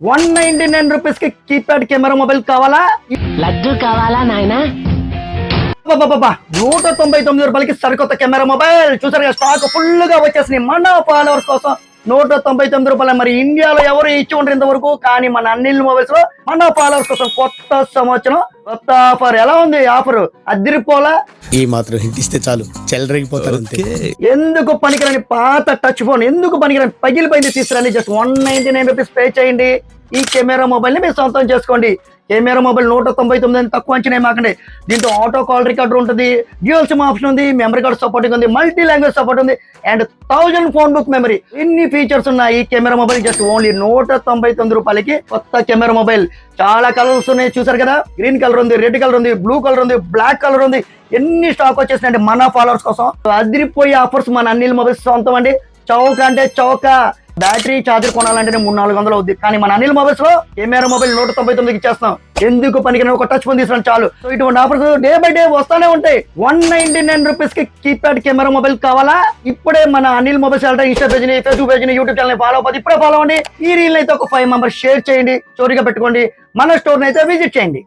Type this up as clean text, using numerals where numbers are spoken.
₹199 కి keypad camera mobile కావాలా? లడ్డు కావాలా నాయనా? అబ్బబ్బబ్బబ్బా! ₹199కి సరికొత్త కెమెరా మొబైల్ చూసారుగా, స్టాక్ ఫుల్ గా వచ్చేసింది మన ఫాలోవర్స్ కోసం. ₹199. మరి ఇండియాలో ఎవరు ఇచ్చి ఉండరు ఇంతవరకు, కానీ మన అనిల్ మొబైల్స్ లో మన ఫాలోవర్స్ కోసం కొత్త సంవత్సరం కొత్త ఆఫర్. ఎలా ఉంది ఆఫర్? అదిరిపోలా? ఈ మాత్రం హింట్ ఇస్తే చాలు చెలరేగిపోతారు అంతే. ఎందుకు పనికిరాని పాత టచ్ ఫోన్, ఎందుకు పనికిరాని పగిలిపోయింది తీసుకురండి. జస్ట్ ₹199 పే చేయండి, ఈ కెమెరా మొబైల్ ని మీరు సొంతం చేసుకోండి. కెమెరా మొబైల్ 199 అని తక్కువ అంచనా మాకండి. దీంతో ఆటో కాల్ రికార్డర్ ఉంటుంది, డ్యూయల్ సిమ్ ఆప్షన్ ఉంది, మెమరీ కార్డ్ సపోర్టింగ్ ఉంది, మల్టీ లాంగ్వేజ్ సపోర్ట్ ఉంది, అండ్ 1000 ఫోన్ బుక్ మెమరీ. ఎన్ని ఫీచర్స్ ఉన్నాయి ఈ కెమెరా మొబైల్. జస్ట్ ఓన్లీ ₹199కి కొత్త కెమెరా మొబైల్. చాలా కలర్స్ ఉన్నాయి చూసారు కదా, గ్రీన్ కలర్ ఉంది, రెడ్ కలర్ ఉంది, బ్లూ కలర్ ఉంది, బ్లాక్ కలర్ ఉంది. ఎన్ని స్టాక్ వచ్చేసినాయండి మన ఫాలోవర్స్ కోసం. అదిరిపోయే ఆఫర్స్ మన అనిల్ మొబైల్స్ సొంతం అండి. చౌక అంటే చౌక. బ్యాటరీ ఛార్జర్ కొనాలంటే 300-400 అవుద్ది, కానీ మన అనిల్ మొబైల్స్ లో కెమెరా మొబైల్ 199కి ఇచ్చేస్తాం. ఎందుకు పనికిరాని ఒక టచ్ ఫోన్ తీసుకుని చాలు. సో ఇటువంటి ఆఫర్స్ డే బై డే వస్తానే ఉంటాయి. ₹199కి కీప్యాడ్ కెమెరా మొబైల్ కావాలా? ఇప్పుడే మన అనిల్ మొబైల్స్ ఇన్స్టా పేజ్ ని, ఫేస్బుక్ పేజ్ ని, యూట్యూబ్ ఛానల్ ఫాలో అవ్వదు. ఇప్పుడే ఫాలో అవ్వండి. ఈ రీల్ అయితే ఒక 5 మెంబర్స్ షేర్ చేయండి, స్టోరీగా పెట్టుకోండి. మన స్టోర్ అయితే విజిట్ చేయండి.